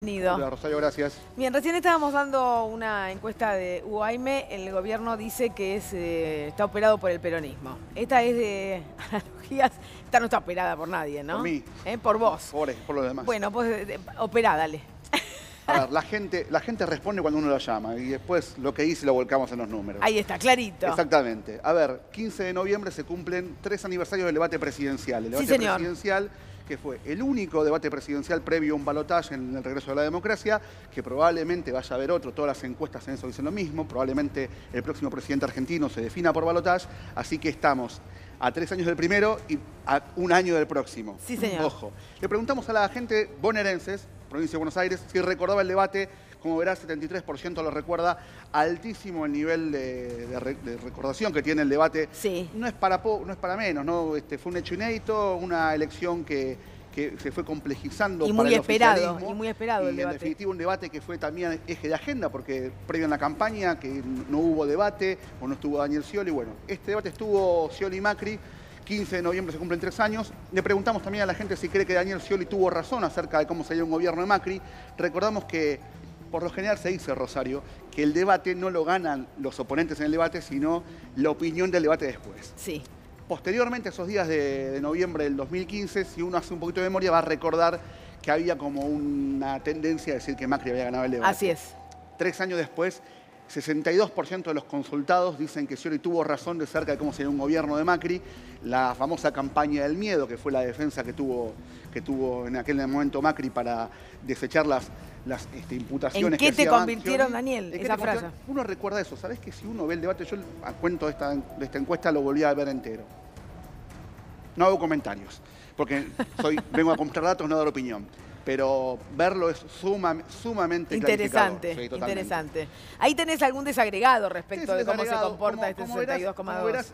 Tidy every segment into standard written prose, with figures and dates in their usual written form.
Bienvenido. Hola, Rosario, gracias. Bien, recién estábamos dando una encuesta de UAIME. El gobierno dice que está operado por el peronismo. Esta es de analogías. Esta no está operada por nadie, ¿no? Por mí. Por vos. Por los demás. Bueno, pues operá, dale. A ver, la gente responde cuando uno la llama y después lo que dice lo volcamos en los números. Ahí está, clarito. Exactamente. A ver, 15 de noviembre se cumplen 3 aniversarios del debate presidencial. El Sí, debate señor. presidencial que fue el único debate presidencial previo a un balotaje en el regreso de la democracia, que probablemente vaya a haber otro. Todas las encuestas en eso dicen lo mismo. Probablemente el próximo presidente argentino se defina por balotaje. Así que estamos a 3 años del primero y a 1 año del próximo. Sí, señor. Ojo. Le preguntamos a la gente bonaerenses, provincia de Buenos Aires, si recordaba el debate. Como verás, 73% lo recuerda. Altísimo el nivel de recordación que tiene el debate. Sí. No es para menos, ¿no? Fue un hecho inédito, una elección que se fue complejizando Y para muy el esperado, oficialismo. y muy esperado el debate. En definitiva, un debate que fue también eje de agenda, porque previo en la campaña que no hubo debate, o no estuvo Daniel Scioli. Bueno, este debate estuvo Scioli y Macri. 15 de noviembre se cumplen 3 años. Le preguntamos también a la gente si cree que Daniel Scioli tuvo razón acerca de cómo sería un gobierno de Macri. Recordamos que por lo general se dice, Rosario, que el debate no lo ganan los oponentes en el debate, sino la opinión del debate después. Sí. Posteriormente, esos días de noviembre del 2015, si uno hace un poquito de memoria, va a recordar que había como una tendencia a decir que Macri había ganado el debate. Así es. 3 años después, 62% de los consultados dicen que Scioli tuvo razón de cerca de cómo sería un gobierno de Macri. La famosa campaña del miedo, que fue la defensa que tuvo en aquel momento Macri para desechar las imputaciones. ¿En qué que te hacía convirtieron, Scioli. Daniel, ¿En qué esa te frase? convirtieron? Uno recuerda eso. ¿Sabés que si uno ve el debate, yo a cuento de esta encuesta lo volví a ver entero? No hago comentarios, porque vengo a comprar datos, no a dar opinión. Pero verlo es sumamente Interesante, clarificador. Sí, totalmente. interesante. Ahí tenés algún desagregado respecto de cómo se comporta este Como verás, 62,2.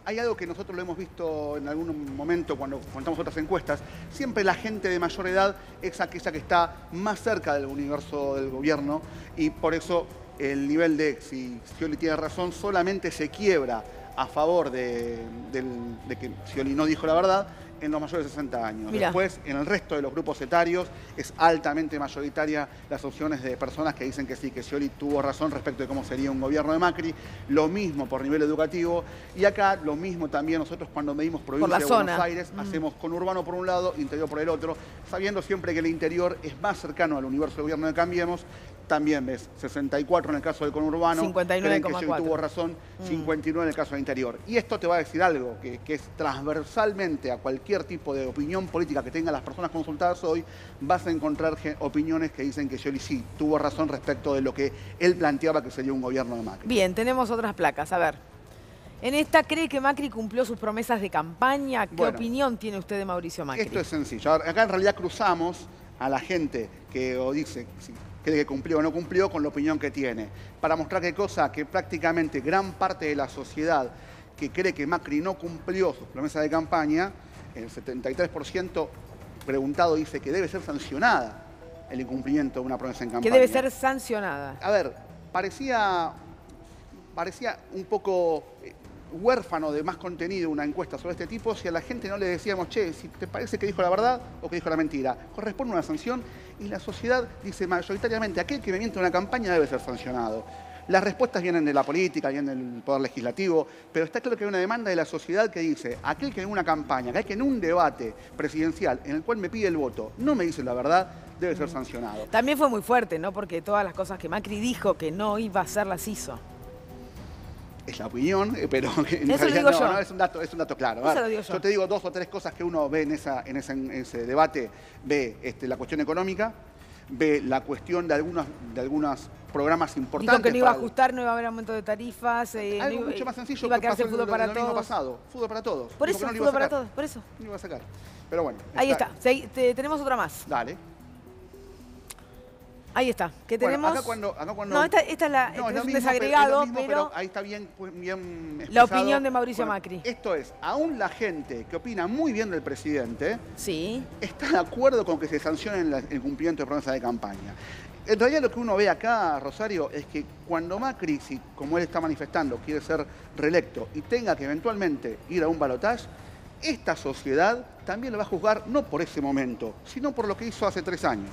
hay algo que nosotros lo hemos visto en algún momento cuando contamos otras encuestas. Siempre la gente de mayor edad es aquella que está más cerca del universo del gobierno y por eso el nivel de, si Scioli tiene razón, solamente se quiebra a favor de que Scioli no dijo la verdad en los mayores de 60 años. Mirá. Después, en el resto de los grupos etarios, es altamente mayoritaria las opciones de personas que dicen que sí, que Scioli tuvo razón respecto de cómo sería un gobierno de Macri. Lo mismo por nivel educativo. Y acá, lo mismo también nosotros cuando medimos provincia de Buenos Aires, hacemos conurbano por un lado, interior por el otro, sabiendo siempre que el interior es más cercano al universo del gobierno de Cambiemos. También ves, 64 en el caso del conurbano, 59,4. que Scioli tuvo razón, 59 en el caso del interior. Y esto te va a decir algo, que es transversalmente a cualquier tipo de opinión política que tengan las personas consultadas hoy, vas a encontrar opiniones que dicen que Scioli sí tuvo razón respecto de lo que él planteaba que sería un gobierno de Macri. Bien, tenemos otras placas, a ver. En esta, ¿cree que Macri cumplió sus promesas de campaña? ¿Qué opinión tiene usted de Mauricio Macri? Esto es sencillo. Acá en realidad cruzamos a la gente que o dice si cree que cumplió o no cumplió con la opinión que tiene, para mostrar qué cosa que prácticamente gran parte de la sociedad que cree que Macri no cumplió sus promesas de campaña, el 73% preguntado dice que debe ser sancionada el incumplimiento de una promesa en campaña. Que debe ser sancionada. A ver, parecía un poco huérfano de más contenido una encuesta sobre este tipo si a la gente no le decíamos, che, si te parece que dijo la verdad o que dijo la mentira. Corresponde una sanción y la sociedad dice mayoritariamente, aquel que me miente en una campaña debe ser sancionado. Las respuestas vienen de la política, vienen del poder legislativo, pero está claro que hay una demanda de la sociedad que dice, aquel que en una campaña, aquel que en un debate presidencial en el cual me pide el voto no me dice la verdad, debe ser sancionado. También fue muy fuerte, ¿no? Porque todas las cosas que Macri dijo que no iba a hacer las hizo. Es la opinión, pero en Eso realidad lo digo yo. no, es un dato claro. Eso lo digo yo. Yo te digo 2 o 3 cosas que uno ve en ese debate. Ve la cuestión económica, ve la cuestión de algunos programas importantes. Dijo que no iba a ajustar, no iba a haber aumento de tarifas. Algo mucho más sencillo iba a que quedarse pasó fútbol para el domingo todos. pasado. Fútbol para todos. Por Dijo eso, que no lo iba a fútbol para sacar. todos, por eso. No lo iba a sacar. Pero bueno. Ahí está. Tenemos otra más. Dale. Ahí está. ¿Qué tenemos? Acá cuando... No, esta es un desagregado, pero ahí está bien expresado. La opinión de Mauricio Macri. Esto es, aún la gente que opina muy bien del presidente, sí, está de acuerdo con que se sancione el cumplimiento de promesas de campaña. En realidad lo que uno ve acá, Rosario, es que cuando Macri, si, como él está manifestando, quiere ser reelecto y tenga que eventualmente ir a un balotaje, esta sociedad también lo va a juzgar no por ese momento, sino por lo que hizo hace 3 años.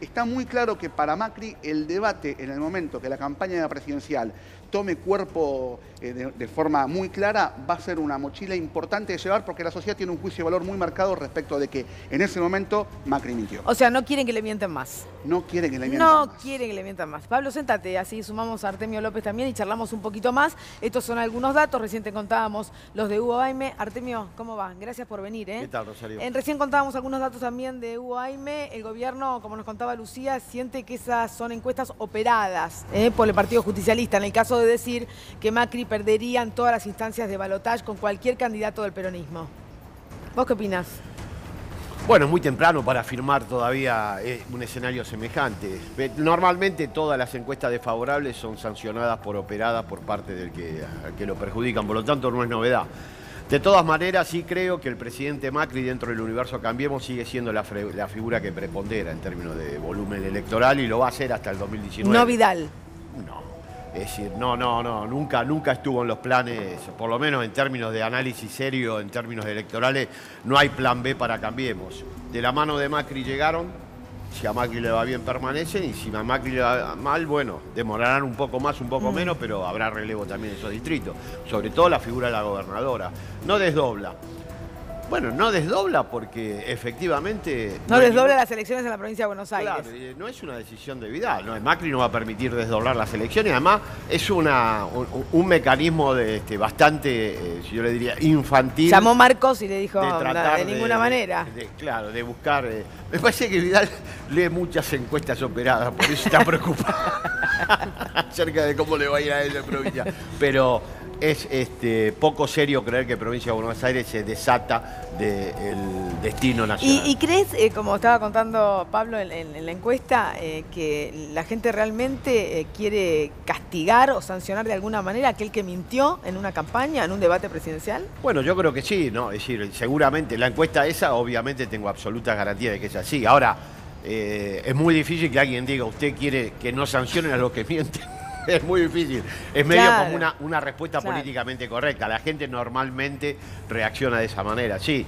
Está muy claro que para Macri el debate, en el momento que la campaña presidencial tome cuerpo de forma muy clara, va a ser una mochila importante de llevar, porque la sociedad tiene un juicio de valor muy marcado respecto de que en ese momento Macri mintió. O sea, no quieren que le mienten más. No quieren que le mientan más. No quieren que le mientan más. Pablo, sentate, así sumamos a Artemio López también y charlamos un poquito más. Estos son algunos datos, recién te contábamos los de Hugo Aime. Artemio, ¿cómo va? Gracias por venir. ¿Qué tal, Rosario? Recién contábamos algunos datos también de Hugo Aime. El gobierno, como nos contaba Lucía, siente que esas son encuestas operadas por el Partido Justicialista, en el caso de decir que Macri perdería en todas las instancias de balotaje con cualquier candidato del peronismo. ¿Vos qué opinás? Bueno, es muy temprano para afirmar todavía un escenario semejante. Normalmente todas las encuestas desfavorables son sancionadas operadas por parte del que lo perjudican, por lo tanto no es novedad. De todas maneras, sí creo que el presidente Macri dentro del universo Cambiemos sigue siendo la figura que prepondera en términos de volumen electoral y lo va a hacer hasta el 2019. No Vidal. No. Es decir, nunca estuvo en los planes, por lo menos en términos de análisis serio, en términos electorales, no hay plan B para Cambiemos. De la mano de Macri llegaron, si a Macri le va bien permanecen y si a Macri le va mal, bueno, demorarán un poco más, un poco menos, pero habrá relevo también en esos distritos. Sobre todo la figura de la gobernadora. No desdobla. Bueno, no desdobla porque efectivamente... No desdobla las elecciones en la provincia de Buenos Aires. Claro, no es una decisión de Vidal. ¿No? Macri no va a permitir desdoblar las elecciones. Además, es un mecanismo bastante, yo le diría, infantil. Llamó Marcos y le dijo, de ninguna manera. Claro, de buscar... me parece que Vidal lee muchas encuestas operadas, por eso está preocupado acerca de cómo le va a ir a él en provincia. Pero... es poco serio creer que provincia de Buenos Aires se desata del destino nacional. ¿Y crees, como estaba contando Pablo en la encuesta, que la gente realmente quiere castigar o sancionar de alguna manera a aquel que mintió en una campaña, en un debate presidencial? Bueno, yo creo que sí, ¿no? Es decir, seguramente la encuesta esa, obviamente tengo absoluta garantía de que es así. Ahora, es muy difícil que alguien diga, usted quiere que no sancionen a los que mienten. Es muy difícil. Es medio como una respuesta políticamente correcta. La gente normalmente reacciona de esa manera, sí.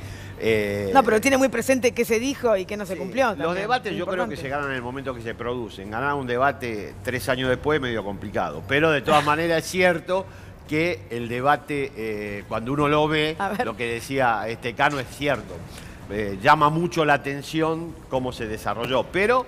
No, pero tiene muy presente qué se dijo y qué no se cumplió. Los debates yo creo que se ganan en el momento que se producen. Ganar un debate 3 años después es medio complicado. Pero de todas maneras es cierto que el debate, cuando uno lo ve, lo que decía Cano es cierto. Llama mucho la atención cómo se desarrolló. Pero...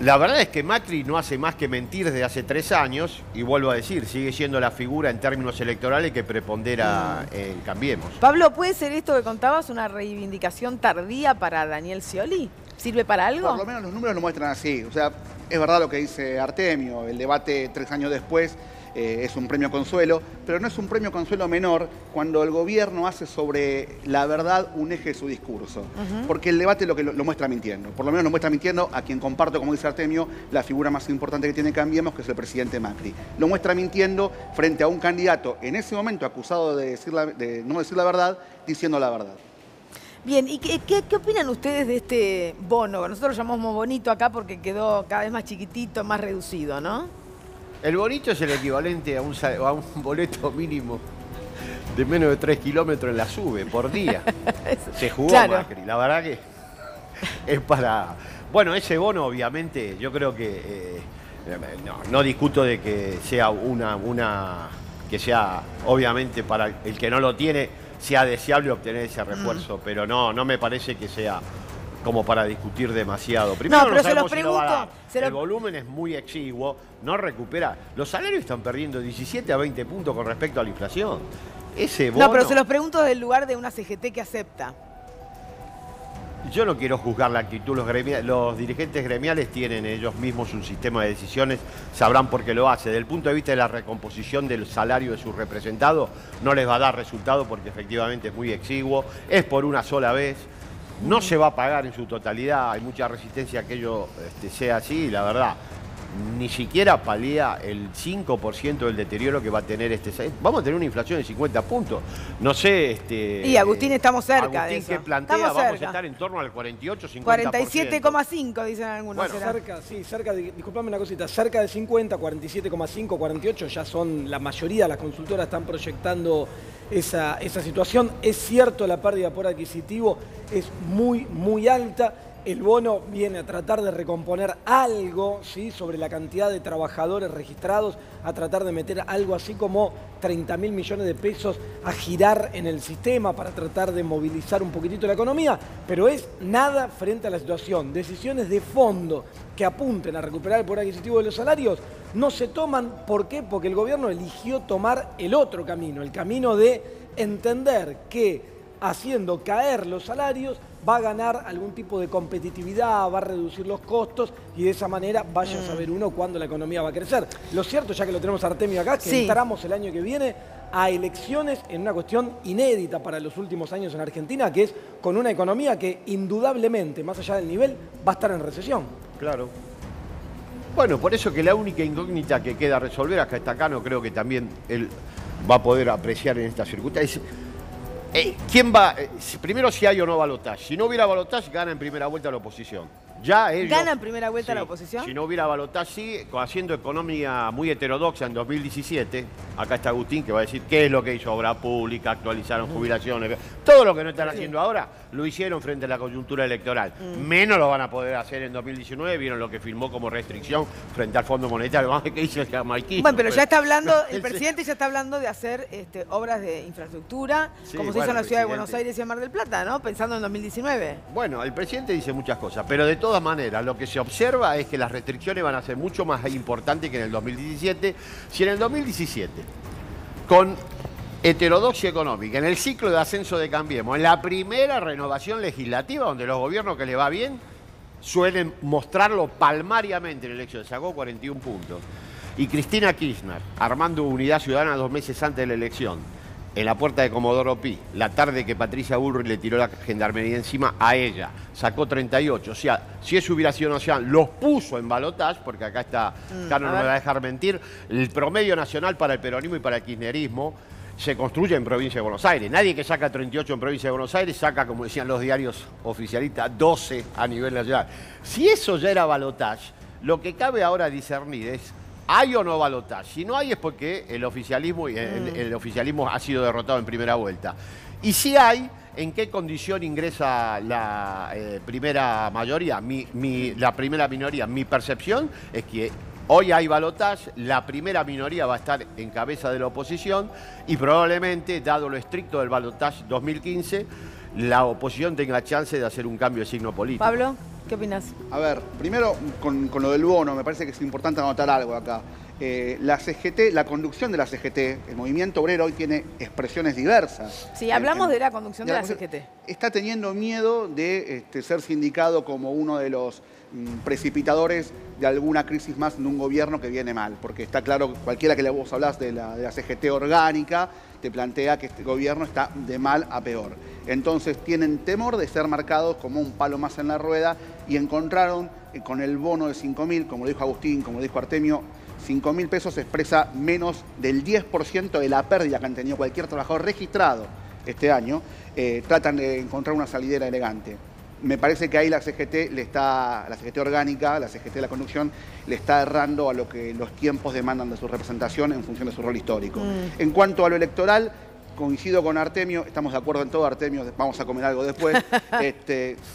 la verdad es que Macri no hace más que mentir desde hace 3 años y vuelvo a decir, sigue siendo la figura en términos electorales que prepondera en Cambiemos. Pablo, ¿puede ser esto que contabas una reivindicación tardía para Daniel Scioli? ¿Sirve para algo? Por lo menos los números lo muestran así. O sea, es verdad lo que dice Artemio, el debate 3 años después es un premio consuelo, pero no es un premio consuelo menor cuando el gobierno hace sobre la verdad un eje de su discurso. Porque el debate lo muestra mintiendo. Por lo menos lo muestra mintiendo a quien comparto, como dice Artemio, la figura más importante que tiene Cambiemos, que es el presidente Macri. Lo muestra mintiendo frente a un candidato en ese momento acusado de no decir la verdad, diciendo la verdad. Bien, ¿y qué opinan ustedes de este bono? Nosotros lo llamamos bonito acá porque quedó cada vez más chiquitito, más reducido, ¿no? El bonito es el equivalente a un boleto mínimo de menos de 3 kilómetros en la SUBE por día. Se jugó Macri. La verdad que es para... Bueno, ese bono obviamente yo creo que... no discuto de que sea que sea obviamente para el que no lo tiene, sea deseable obtener ese refuerzo, pero no me parece que sea... como para discutir demasiado. Primero, no, pero se los pregunto. El volumen es muy exiguo, no recupera. Los salarios están perdiendo 17 a 20 puntos con respecto a la inflación. Ese bono... No, pero se los pregunto del lugar de una CGT que acepta. Yo no quiero juzgar la actitud. Los dirigentes gremiales tienen ellos mismos un sistema de decisiones, sabrán por qué lo hace. Desde el punto de vista de la recomposición del salario de sus representados, no les va a dar resultado porque efectivamente es muy exiguo. Es por una sola vez. No se va a pagar en su totalidad, hay mucha resistencia a que ello sea así, y la verdad, ni siquiera palía el 5% del deterioro que va a tener vamos a tener una inflación de 50 puntos. No sé... Y Agustín, estamos cerca Agustín, de eso. ¿qué plantea? Estamos vamos cerca. a estar en torno al 48-50%. 47,5 dicen algunos. Bueno, cerca de, disculpame una cosita, cerca de 50, 47,5, 48, ya son la mayoría, las consultoras están proyectando esa situación. Es cierto, la pérdida por adquisitivo es muy alta El bono viene a tratar de recomponer algo, ¿sí?, sobre la cantidad de trabajadores registrados, a tratar de meter algo así como 30.000 millones de pesos a girar en el sistema para tratar de movilizar un poquitito la economía, pero es nada frente a la situación. Decisiones de fondo que apunten a recuperar el poder adquisitivo de los salarios no se toman. ¿Por qué? Porque el gobierno eligió tomar el otro camino, el camino de entender que haciendo caer los salarios va a ganar algún tipo de competitividad, va a reducir los costos y de esa manera vaya a saber uno cuándo la economía va a crecer. Lo cierto, ya que lo tenemos a Artemio acá, que entramos el año que viene a elecciones en una cuestión inédita para los últimos años en Argentina, que es con una economía que indudablemente, más allá del nivel, va a estar en recesión. Claro. Bueno, por eso que la única incógnita que queda resolver, hasta acá no creo que también él va a poder apreciar en estas circunstancias. ¿Quién va? Primero, si hay o no balotaje. Si no hubiera balotaje, gana en primera vuelta la oposición. Ya ellos, ¿gana en primera vuelta la oposición? Si no hubiera balotaje, sí, haciendo economía muy heterodoxa en 2017. Acá está Agustín, que va a decir qué es lo que hizo obra pública, actualizaron jubilaciones. Todo lo que no están haciendo ahora, lo hicieron frente a la coyuntura electoral. Menos lo van a poder hacer en 2019. Vieron lo que firmó como restricción frente al Fondo Monetario. ¿Qué hizo el jamaiquino? Bueno, pero ya está hablando, el presidente ya está hablando de hacer obras de infraestructura, como se hizo en la ciudad de Buenos Aires y en Mar del Plata, ¿no? Pensando en 2019. Bueno, el presidente dice muchas cosas, pero de todas maneras, lo que se observa es que las restricciones van a ser mucho más importantes que en el 2017. Si en el 2017, con heterodoxia económica, en el ciclo de ascenso de Cambiemos, en la primera renovación legislativa, donde los gobiernos que les va bien suelen mostrarlo palmariamente en elecciones, sacó 41 puntos, y Cristina Kirchner, armando Unidad Ciudadana 2 meses antes de la elección, en la puerta de Comodoro Pi, la tarde que Patricia Bullrich le tiró la gendarmería encima a ella, sacó 38. O sea, si eso hubiera sido nacional, los puso en balotaje, porque acá está, Carlos no me va a dejar mentir, el promedio nacional para el peronismo y para el kirchnerismo se construye en provincia de Buenos Aires. Nadie que saca 38 en provincia de Buenos Aires saca, como decían los diarios oficialistas, 12 a nivel nacional. Si eso ya era balotaje, lo que cabe ahora discernir es: ¿hay o no balotaje? Si no hay, es porque el oficialismo, el oficialismo ha sido derrotado en primera vuelta. Y si hay, ¿en qué condición ingresa la primera mayoría? La primera minoría. Mi percepción es que hoy hay balotaje, la primera minoría va a estar en cabeza de la oposición y probablemente, dado lo estricto del balotaje 2015, la oposición tenga chance de hacer un cambio de signo político. Pablo, ¿qué opinas? A ver, primero con lo del bono, me parece que es importante anotar algo acá. La CGT, la conducción de la CGT, el movimiento obrero hoy tiene expresiones diversas. Sí, hablamos de la conducción de la CGT. Está teniendo miedo de ser sindicado como uno de los precipitadores de alguna crisis más en un gobierno que viene mal, porque está claro, cualquiera que vos hablás de la CGT orgánica, te plantea que este gobierno está de mal a peor. Entonces tienen temor de ser marcados como un palo más en la rueda y encontraron con el bono de 5.000, como lo dijo Agustín, como lo dijo Artemio, 5.000 pesos expresa menos del 10% de la pérdida que han tenido cualquier trabajador registrado este año. Tratan de encontrar una salidera elegante. Me parece que ahí la CGT la CGT orgánica, la CGT de la conducción, le está errando a lo que los tiempos demandan de su representación en función de su rol histórico. En cuanto a lo electoral, coincido con Artemio, estamos de acuerdo en todo, Artemio, vamos a comer algo después.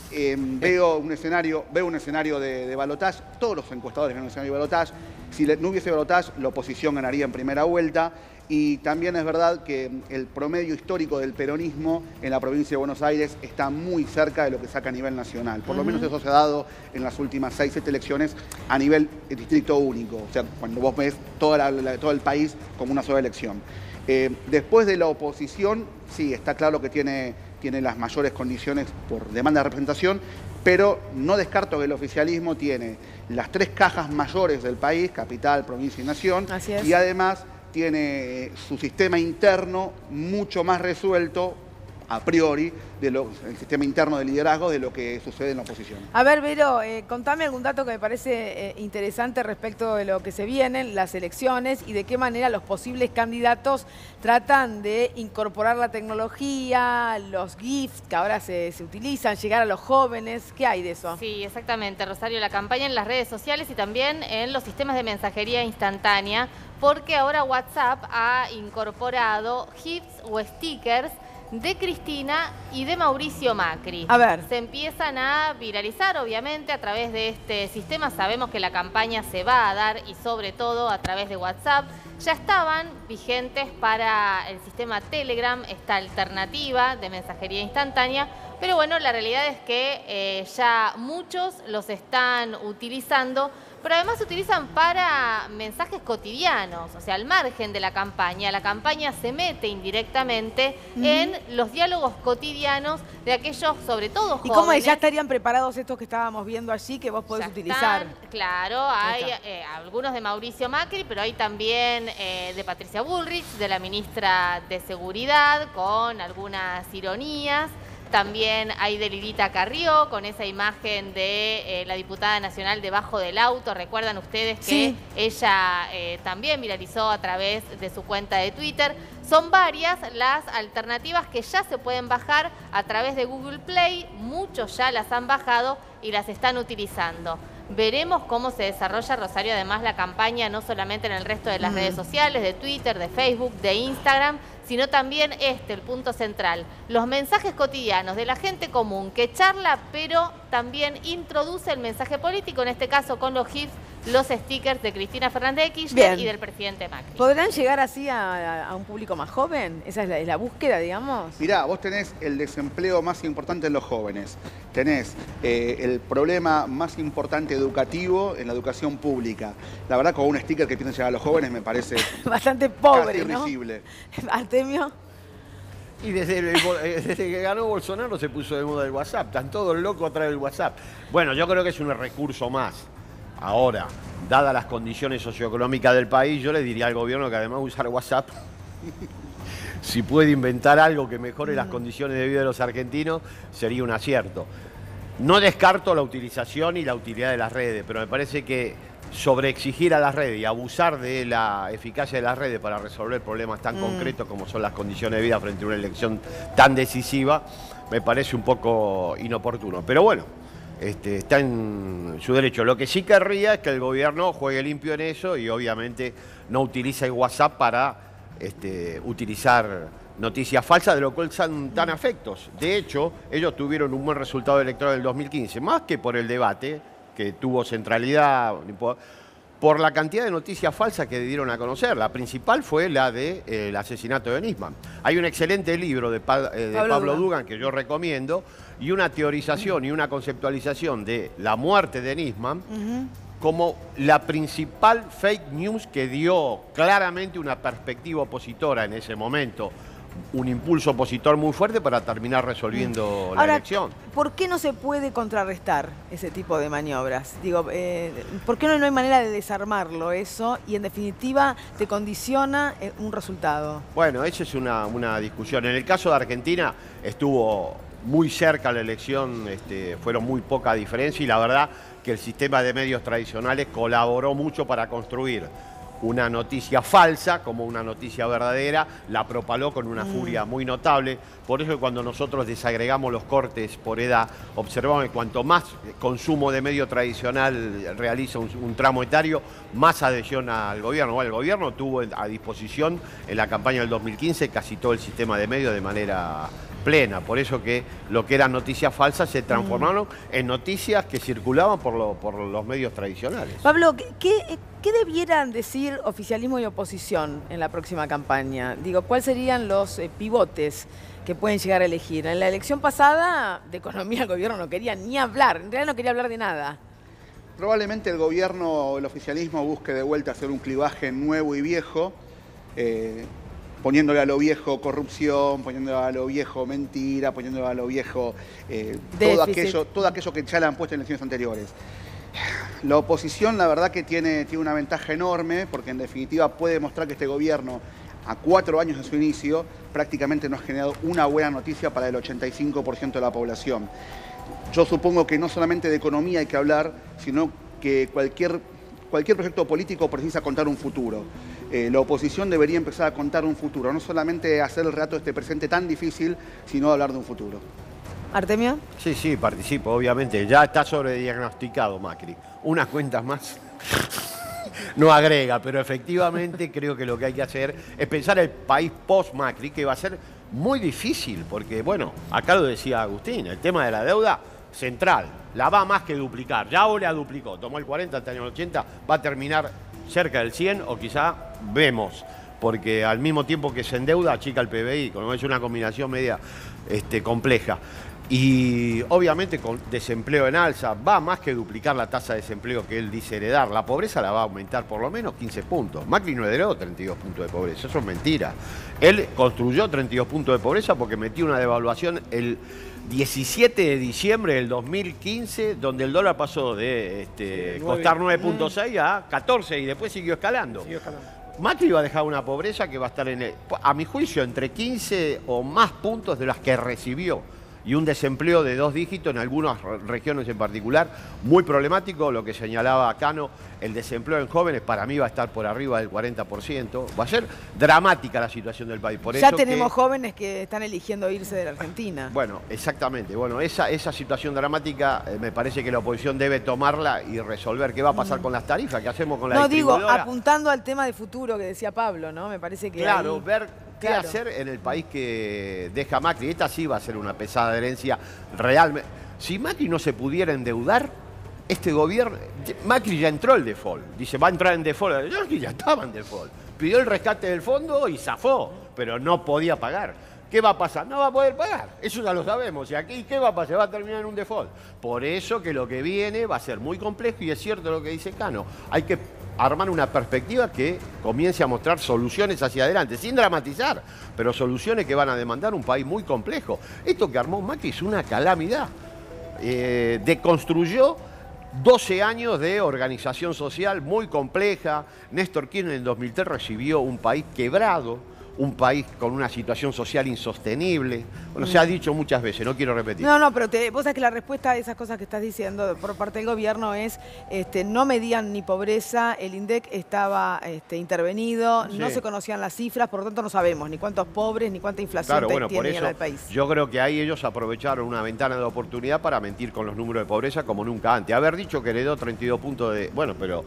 Veo un escenario de balotaje, todos los encuestadores ven un escenario de balotaje. Si no hubiese balotaje, la oposición ganaría en primera vuelta. Y también es verdad que el promedio histórico del peronismo en la provincia de Buenos Aires está muy cerca de lo que saca a nivel nacional. Por lo menos eso se ha dado en las últimas 6, 7 elecciones a nivel distrito único. O sea, cuando vos ves todo el país como una sola elección. Después de la oposición, sí, está claro que tiene las mayores condiciones por demanda de representación, pero no descarto que el oficialismo tiene las 3 cajas mayores del país, capital, provincia y nación, y además tiene su sistema interno mucho más resuelto, a priori, el sistema interno de liderazgo de lo que sucede en la oposición. A ver, Vero, contame algún dato que me parece interesante respecto de lo que se vienen, las elecciones, y de qué manera los posibles candidatos tratan de incorporar la tecnología, los GIFs que ahora se utilizan, llegar a los jóvenes. ¿Qué hay de eso? Sí, exactamente, Rosario, la campaña en las redes sociales y también en los sistemas de mensajería instantánea, porque ahora WhatsApp ha incorporado GIFs o stickers de Cristina y de Mauricio Macri. A ver. Se empiezan a viralizar, obviamente, a través de este sistema. Sabemos que la campaña se va a dar y sobre todo a través de WhatsApp. Ya estaban vigentes para el sistema Telegram, esta alternativa de mensajería instantánea, pero bueno, la realidad es que ya muchos los están utilizando, pero además se utilizan para mensajes cotidianos, o sea, al margen de la campaña se mete indirectamente en los diálogos cotidianos de aquellos, sobre todo jóvenes. ¿Y cómo ya estarían preparados estos que estábamos viendo allí que vos podés utilizar? Claro, hay algunos de Mauricio Macri, pero hay también de Patricia Bullrich, de la ministra de Seguridad, con algunas ironías. También hay de Lilita Carrió, con esa imagen de la diputada nacional debajo del auto. ¿Recuerdan ustedes que sí, ella también viralizó a través de su cuenta de Twitter? Son varias las alternativas que ya se pueden bajar a través de Google Play. Muchos ya las han bajado y las están utilizando. Veremos cómo se desarrolla, Rosario, además la campaña, no solamente en el resto de las redes sociales, de Twitter, de Facebook, de Instagram, sino también el punto central, los mensajes cotidianos de la gente común que charla, pero también introduce el mensaje político, en este caso con los GIFs, los stickers de Cristina Fernández de Kirchner y del presidente Macri. ¿Podrán llegar así a un público más joven? ¿Esa es la búsqueda, digamos? Mirá, vos tenés el desempleo más importante en los jóvenes, tenés el problema más importante educativo en la educación pública. La verdad, con un sticker que piensan llegar a los jóvenes me parece bastante pobre, casi ¿no? irrisible. Artemio. Y desde que ganó Bolsonaro se puso de moda el WhatsApp. Están todos locos a través del WhatsApp. Bueno, yo creo que es un recurso más. Ahora, dadas las condiciones socioeconómicas del país, yo le diría al gobierno que además de usar WhatsApp, si puede inventar algo que mejore las condiciones de vida de los argentinos, sería un acierto. No descarto la utilización y la utilidad de las redes, pero me parece que sobreexigir a las redes y abusar de la eficacia de las redes para resolver problemas tan concretos como son las condiciones de vida frente a una elección tan decisiva, me parece un poco inoportuno. Pero bueno, está en su derecho. Lo que sí querría es que el gobierno juegue limpio en eso y obviamente no utilice el WhatsApp para utilizar noticias falsas, de lo cual son tan afectos. De hecho, ellos tuvieron un buen resultado electoral en el 2015, más que por el debate, que tuvo centralidad, por la cantidad de noticias falsas que dieron a conocer. La principal fue la del asesinato de Nisman. Hay un excelente libro de Pablo Dugan que yo recomiendo, y una teorización y una conceptualización de la muerte de Nisman como la principal fake news que dio claramente una perspectiva opositora en ese momento, un impulso opositor muy fuerte para terminar resolviendo la elección. ¿Por qué no se puede contrarrestar ese tipo de maniobras? Digo, ¿por qué no hay manera de desarmarlo eso y en definitiva te condiciona un resultado? Bueno, esa es una discusión. En el caso de Argentina estuvo muy cerca la elección, fueron muy poca diferencia y la verdad que el sistema de medios tradicionales colaboró mucho para construir una noticia falsa como una noticia verdadera, la propaló con una furia muy notable. Por eso cuando nosotros desagregamos los cortes por edad, observamos que cuanto más consumo de medio tradicional realiza un tramo etario, más adhesión al gobierno. Bueno, el gobierno tuvo a disposición en la campaña del 2015 casi todo el sistema de medios de manera plena. Por eso que lo que eran noticias falsas se transformaron en noticias que circulaban por los medios tradicionales. Pablo, ¿qué debieran decir oficialismo y oposición en la próxima campaña? Digo, ¿cuáles serían los pivotes que pueden llegar a elegir? En la elección pasada, de economía, el gobierno no quería ni hablar, en realidad no quería hablar de nada. Probablemente el gobierno o el oficialismo busque de vuelta hacer un clivaje nuevo y viejo, poniéndole a lo viejo corrupción, poniéndole a lo viejo mentira, poniéndole a lo viejo todo aquello que ya le han puesto en elecciones anteriores. La oposición, la verdad que tiene una ventaja enorme, porque en definitiva puede demostrar que este gobierno, a 4 años de su inicio, prácticamente no ha generado una buena noticia para el 85% de la población. Yo supongo que no solamente de economía hay que hablar, sino que cualquier proyecto político precisa contar un futuro. La oposición debería empezar a contar un futuro, no solamente hacer el relato de este presente tan difícil, sino hablar de un futuro. ¿Artemio? Sí, participo, obviamente. Ya está sobrediagnosticado Macri. Unas cuentas más no agrega, pero efectivamente creo que lo que hay que hacer es pensar el país post-Macri, que va a ser muy difícil, porque, bueno, acá lo decía Agustín, el tema de la deuda central, la va más que duplicar. Ya ahora duplicó, tomó el 40, hasta el año 80, va a terminar cerca del 100 o quizá vemos, porque al mismo tiempo que se endeuda, achica el PBI, como es una combinación media compleja. Y obviamente con desempleo en alza, va más que duplicar la tasa de desempleo que él dice heredar. La pobreza la va a aumentar por lo menos 15 puntos. Macri no heredó 32 puntos de pobreza, eso es mentira. Él construyó 32 puntos de pobreza porque metió una devaluación el 17 de diciembre del 2015, donde el dólar pasó de costar 9.6 a 14 y después siguió escalando. Macri va a dejar una pobreza que va a estar, a mi juicio, entre 15 o más puntos de las que recibió. Y un desempleo de 2 dígitos en algunas regiones en particular, muy problemático, lo que señalaba Cano, el desempleo en jóvenes para mí va a estar por arriba del 40%, va a ser dramática la situación del país. Por ya eso tenemos jóvenes que están eligiendo irse de la Argentina. Bueno, exactamente, bueno, esa situación dramática me parece que la oposición debe tomarla y resolver qué va a pasar con las tarifas, qué hacemos con la distribuidora. No, digo, apuntando al tema de futuro que decía Pablo, ¿no? Me parece que claro, ahí... ver qué hacer en el país que deja Macri. Esta sí va a ser una pesada herencia realmente. Si Macri no se pudiera endeudar, este gobierno... Macri ya entró el default. Dice, va a entrar en default. Macri ya estaba en default. Pidió el rescate del fondo y zafó, pero no podía pagar. ¿Qué va a pasar? No va a poder pagar. Eso ya lo sabemos. ¿Y aquí qué va a pasar? Va a terminar en un default. Por eso que lo que viene va a ser muy complejo y es cierto lo que dice Cano. Hay que armar una perspectiva que comience a mostrar soluciones hacia adelante, sin dramatizar, pero soluciones que van a demandar un país muy complejo. Esto que armó Macri es una calamidad. Deconstruyó 12 años de organización social muy compleja. Néstor Kirchner en 2003 recibió un país quebrado, un país con una situación social insostenible. Bueno, se ha dicho muchas veces, no quiero repetir. No, pero vos sabés que la respuesta a esas cosas que estás diciendo por parte del gobierno es no medían ni pobreza, el INDEC estaba intervenido, sí. No se conocían las cifras, por lo tanto no sabemos ni cuántos pobres ni cuánta inflación tiene en el país. Yo creo que ahí ellos aprovecharon una ventana de oportunidad para mentir con los números de pobreza como nunca antes. Haber dicho que heredó 32 puntos de... Bueno, pero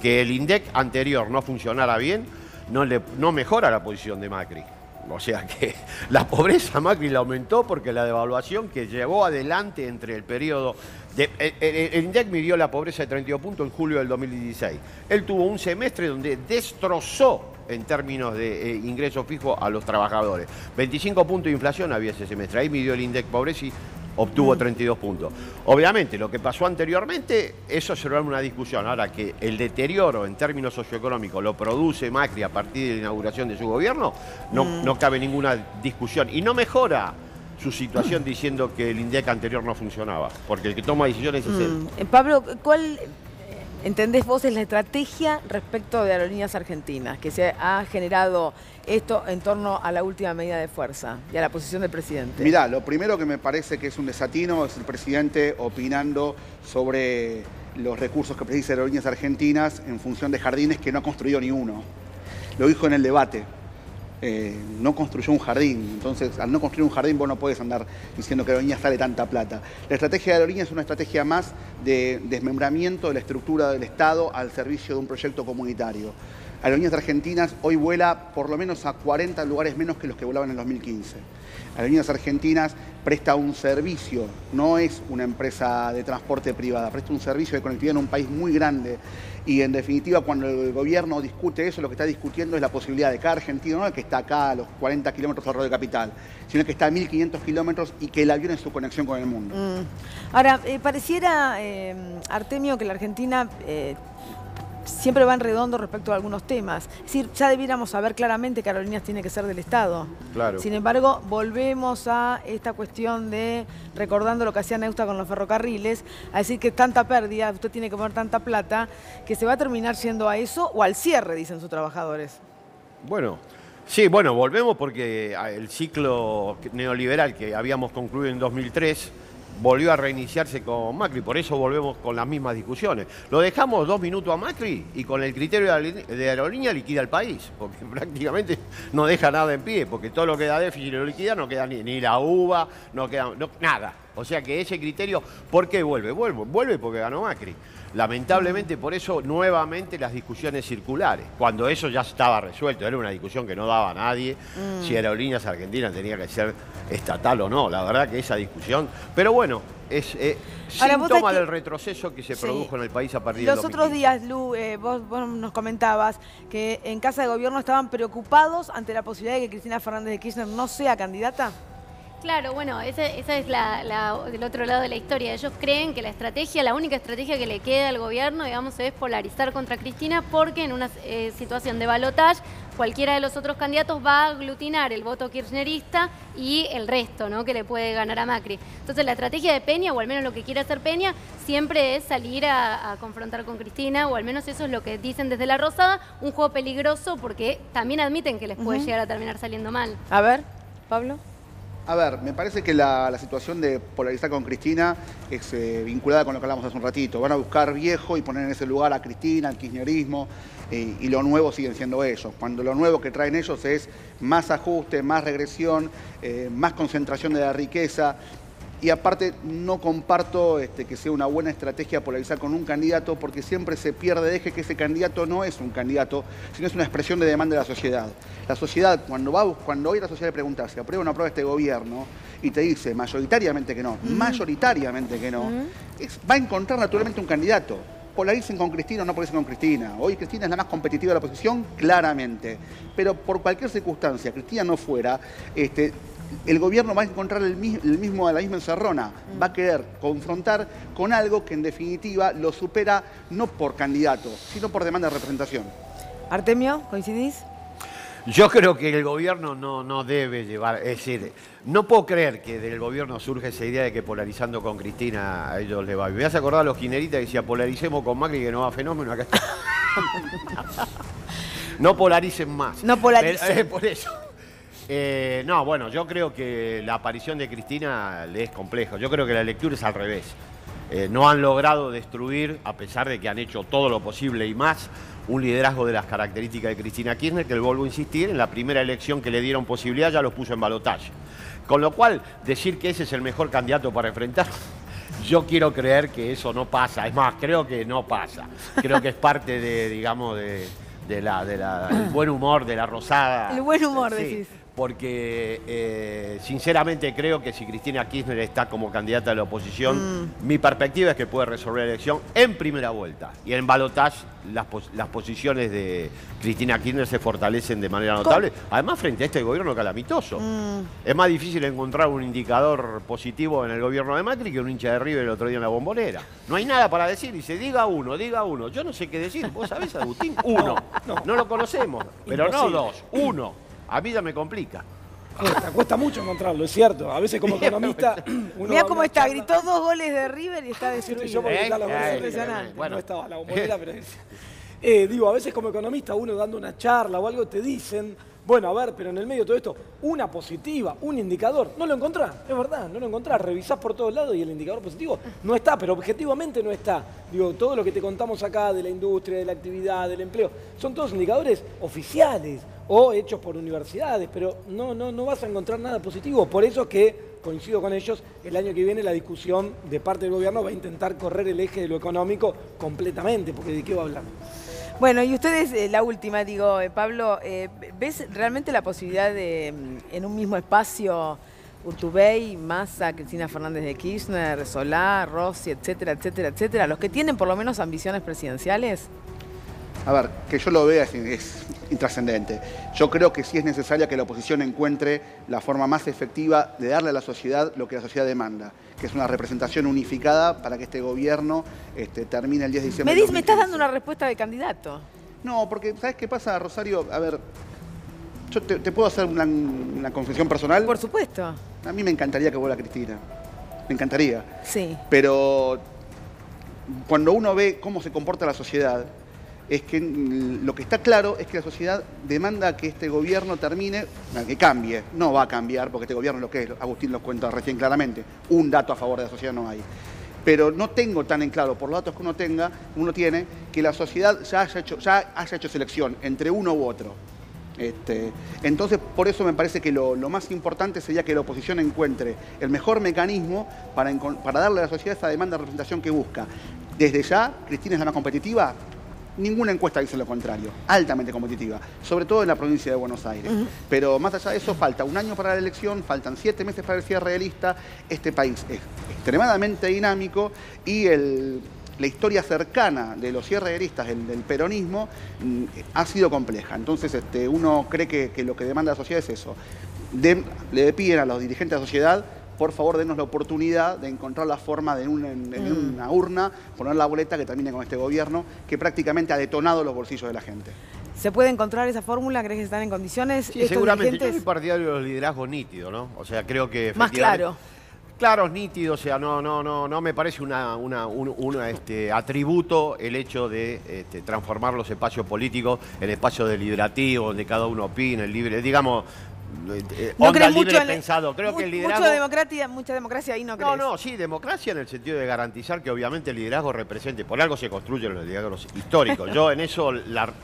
que el INDEC anterior no funcionara bien, no mejora la posición de Macri. O sea que la pobreza Macri la aumentó porque la devaluación que llevó adelante entre el periodo... el INDEC midió la pobreza de 32 puntos en julio del 2016. Él tuvo un semestre donde destrozó en términos de ingresos fijos a los trabajadores. 25 puntos de inflación había ese semestre. Ahí midió el INDEC pobreza y obtuvo 32 puntos. Obviamente, lo que pasó anteriormente, eso será una discusión. Ahora que el deterioro en términos socioeconómicos lo produce Macri a partir de la inauguración de su gobierno, no cabe ninguna discusión. Y no mejora su situación diciendo que el INDEC anterior no funcionaba, porque el que toma decisiones es él. Pablo, ¿cuál entendés vos es la estrategia respecto de Aerolíneas Argentinas, que se ha generado esto en torno a la última medida de fuerza y a la posición del presidente? Mirá, lo primero que me parece que es un desatino es el presidente opinando sobre los recursos que precisa Aerolíneas Argentinas en función de jardines que no ha construido ni uno. Lo dijo en el debate. No construyó un jardín, entonces al no construir un jardín vos no podés andar diciendo que Aerolíneas sale tanta plata. La estrategia de Aerolíneas es una estrategia más de desmembramiento de la estructura del Estado al servicio de un proyecto comunitario. Aerolíneas Argentinas hoy vuela por lo menos a 40 lugares menos que los que volaban en el 2015. Aerolíneas Argentinas presta un servicio, no es una empresa de transporte privada, presta un servicio de conectividad en un país muy grande. Y en definitiva, cuando el gobierno discute eso, lo que está discutiendo es la posibilidad de cada argentino, no el que está acá a los 40 kilómetros alrededor de capital, sino que está a 1.500 kilómetros y que el avión es su conexión con el mundo. Ahora, pareciera, Artemio, que la Argentina siempre va en redondo respecto a algunos temas. Es decir, ya debiéramos saber claramente que Aerolíneas tiene que ser del Estado. Claro. Sin embargo, volvemos a esta cuestión de, recordando lo que hacía Neusta con los ferrocarriles, a decir que tanta pérdida, usted tiene que poner tanta plata, que se va a terminar yendo a eso o al cierre, dicen sus trabajadores. Bueno, sí, bueno, volvemos porque el ciclo neoliberal que habíamos concluido en 2003 volvió a reiniciarse con Macri, por eso volvemos con las mismas discusiones. Lo dejamos 2 minutos a Macri y con el criterio de Aerolínea liquida el país, porque prácticamente no deja nada en pie, porque todo lo que da déficit lo liquida, no queda ni la uva, no queda nada. O sea que ese criterio, ¿por qué vuelve? Vuelve porque ganó Macri. Lamentablemente por eso nuevamente las discusiones circulares, cuando eso ya estaba resuelto, era una discusión que no daba a nadie, si Aerolíneas Argentinas tenía que ser estatal o no, la verdad que esa discusión, pero bueno, es síntoma del retroceso que se produjo en el país a partir de los otros días, Lu, vos nos comentabas que en Casa de Gobierno estaban preocupados ante la posibilidad de que Cristina Fernández de Kirchner no sea candidata. Claro, bueno, esa es del otro lado de la historia. Ellos creen que la única estrategia que le queda al gobierno, digamos, es polarizar contra Cristina, porque en una situación de balotaje, cualquiera de los otros candidatos va a aglutinar el voto kirchnerista y el resto, ¿no?, que le puede ganar a Macri. Entonces la estrategia de Peña, o al menos lo que quiere hacer Peña, siempre es salir a confrontar con Cristina, o al menos eso es lo que dicen desde La Rosada, un juego peligroso porque también admiten que les puede llegar a terminar saliendo mal. A ver, Pablo. A ver, me parece que la situación de polarizar con Cristina es vinculada con lo que hablamos hace un ratito. Van a buscar viejo y poner en ese lugar a Cristina, al kirchnerismo, y lo nuevo siguen siendo ellos. Cuando lo nuevo que traen ellos es más ajuste, más regresión, más concentración de la riqueza. Y aparte no comparto que sea una buena estrategia polarizar con un candidato, porque siempre se pierde de eje que ese candidato no es un candidato, sino es una expresión de demanda de la sociedad. La sociedad, cuando hoy la sociedad le pregunta si aprueba o no aprueba este gobierno, y te dice mayoritariamente que no, mayoritariamente que no, va a encontrar naturalmente un candidato. Polaricen con Cristina o no polaricen con Cristina. Hoy Cristina es la más competitiva de la oposición, claramente. Pero por cualquier circunstancia, Cristina no fuera, el gobierno va a encontrar la misma encerrona. Va a querer confrontar con algo que en definitiva lo supera no por candidato, sino por demanda de representación. Artemio, ¿coincidís? Yo creo que el gobierno no debe llevar, es decir, no puedo creer que del gobierno surge esa idea de que polarizando con Cristina a ellos les va. Me vas a acordar a los kirchneristas que decían polaricemos con Macri que no va fenómeno, acá está. No polaricen más. No polaricen. Por eso. No, bueno, yo creo que la aparición de Cristina le es complejo. Yo creo que la lectura es al revés. No han logrado destruir, a pesar de que han hecho todo lo posible y más, un liderazgo de las características de Cristina Kirchner, que, vuelvo a insistir, en la primera elección que le dieron posibilidad ya los puso en balotaje. Con lo cual, decir que ese es el mejor candidato para enfrentar, yo quiero creer que eso no pasa. Es más, creo que no pasa. Creo que es parte de, digamos, del buen humor de La Rosada. El buen humor, sí, decís. Porque sinceramente creo que si Cristina Kirchner está como candidata de la oposición, mi perspectiva es que puede resolver la elección en primera vuelta. Y en balotaje las posiciones de Cristina Kirchner se fortalecen de manera notable. Además, frente a este gobierno calamitoso. Es más difícil encontrar un indicador positivo en el gobierno de Macri que un hincha de River el otro día en la Bombonera. No hay nada para decir. Dice, diga uno. Yo no sé qué decir. ¿Vos sabés, Agustín? Uno. No lo conocemos. Pero no dos. Uno. A mí ya me complica. Cuesta mucho encontrarlo, es cierto. A veces como economista... Mirá cómo está, gritó 2 goles de River y está destruido. Yo por gritar los goles, impresionante. Bueno. No estaba la bombonera, pero... digo, a veces como economista, uno dando una charla o algo, te dicen, bueno, a ver, pero en el medio de todo esto, una positiva, un indicador, no lo encontrás, es verdad, no lo encontrás. Revisás por todos lados y el indicador positivo no está, pero objetivamente no está. Digo, todo lo que te contamos acá de la industria, de la actividad, del empleo, son todos indicadores oficiales o hechos por universidades, pero no vas a encontrar nada positivo. Por eso es que, coincido con ellos, el año que viene la discusión de parte del gobierno va a intentar correr el eje de lo económico completamente, porque ¿de qué va a hablar? Bueno, y ustedes, la última, digo, Pablo, ¿ves realmente la posibilidad de, en un mismo espacio, Urtubey, Massa, Cristina Fernández de Kirchner, Solá, Rossi, etcétera, etcétera, etcétera, los que tienen por lo menos ambiciones presidenciales? A ver, que yo lo vea es intrascendente. Yo creo que sí es necesaria que la oposición encuentre la forma más efectiva de darle a la sociedad lo que la sociedad demanda, que es una representación unificada para que este gobierno termine el 10 de diciembre. Me estás dando una respuesta de candidato. No, porque ¿sabes qué pasa, Rosario? A ver, yo te puedo hacer una confesión personal. Por supuesto. A mí me encantaría que vuelva Cristina. Me encantaría. Sí. Pero cuando uno ve cómo se comporta la sociedad, es que lo que está claro es que la sociedad demanda que este gobierno termine, que cambie. No va a cambiar, porque este gobierno es lo que es, Agustín lo cuenta recién claramente. Un dato a favor de la sociedad no hay. Pero no tengo tan en claro, por los datos que uno tiene, que la sociedad ya haya hecho selección entre uno u otro. Entonces, por eso me parece que lo más importante sería que la oposición encuentre el mejor mecanismo para darle a la sociedad esa demanda de representación que busca. Desde ya, Cristina es la más competitiva. Ninguna encuesta dice lo contrario, altamente competitiva, sobre todo en la provincia de Buenos Aires. Pero más allá de eso, falta un año para la elección, faltan 7 meses para el cierre de lista. Este país es extremadamente dinámico y la historia cercana de los cierres de listas del peronismo ha sido compleja. Entonces uno cree que lo que demanda la sociedad es eso. Le piden a los dirigentes de la sociedad, por favor, denos la oportunidad de encontrar la forma de en una urna poner la boleta que termine con este gobierno que prácticamente ha detonado los bolsillos de la gente. ¿Se puede encontrar esa fórmula? ¿Crees que están en condiciones? Sí, seguramente. Yo soy partidario de los liderazgos nítidos, ¿no? O sea, creo que más claro. Claros, nítidos, o sea, no me parece un atributo el hecho de transformar los espacios políticos en espacios deliberativos, donde cada uno opina, el libre, digamos, no onda libre mucho pensado. Creo que el liderazgo... Mucha democracia ahí no crees. Sí, democracia en el sentido de garantizar que obviamente el liderazgo represente, por algo se construyen los liderazgos históricos. Yo en eso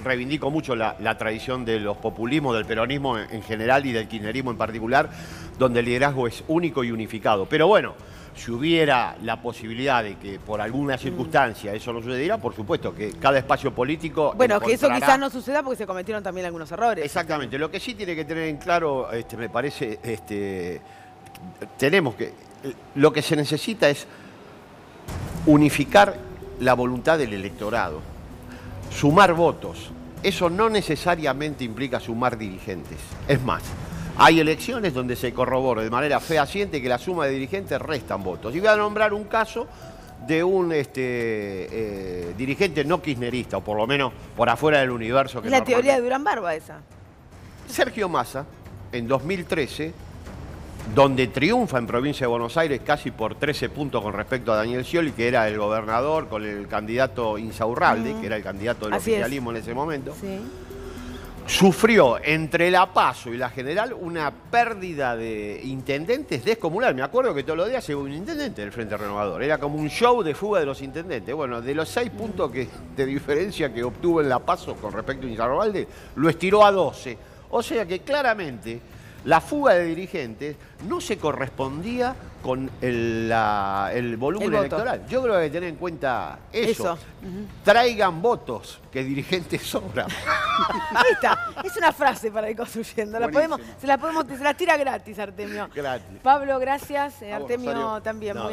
reivindico mucho la tradición de los populismos, del peronismo en general y del kirchnerismo en particular, donde el liderazgo es único y unificado. Pero bueno, si hubiera la posibilidad de que por alguna circunstancia eso no sucediera, por supuesto que cada espacio político... Bueno, que eso quizás no suceda porque se cometieron también algunos errores. Exactamente. Lo que sí tiene que tener en claro, me parece, tenemos que... Lo que se necesita es unificar la voluntad del electorado, sumar votos. Eso no necesariamente implica sumar dirigentes. Es más, hay elecciones donde se corrobora de manera fehaciente que la suma de dirigentes restan votos. Y voy a nombrar un caso de un dirigente no kirchnerista, o por lo menos por afuera del universo. Que es la teoría de Durán Barba esa. Sergio Massa, en 2013, donde triunfa en provincia de Buenos Aires casi por 13 puntos con respecto a Daniel Scioli, que era el gobernador, con el candidato Insaurralde, que era el candidato del oficialismo en ese momento. Sí. Sufrió entre la PASO y la General una pérdida de intendentes descomunal. Me acuerdo que todos los días se iba un intendente del Frente Renovador. Era como un show de fuga de los intendentes. Bueno, de los 6 puntos de diferencia que obtuvo en la PASO con respecto a Insaurralde, lo estiró a 12. O sea que claramente la fuga de dirigentes no se correspondía con el volumen electoral. Yo creo que hay que tener en cuenta eso. Traigan votos, que dirigentes sobran. Ahí está. Es una frase para ir construyendo. Se la tira gratis, Artemio. Gratis. Pablo, gracias. Artemio también. Muy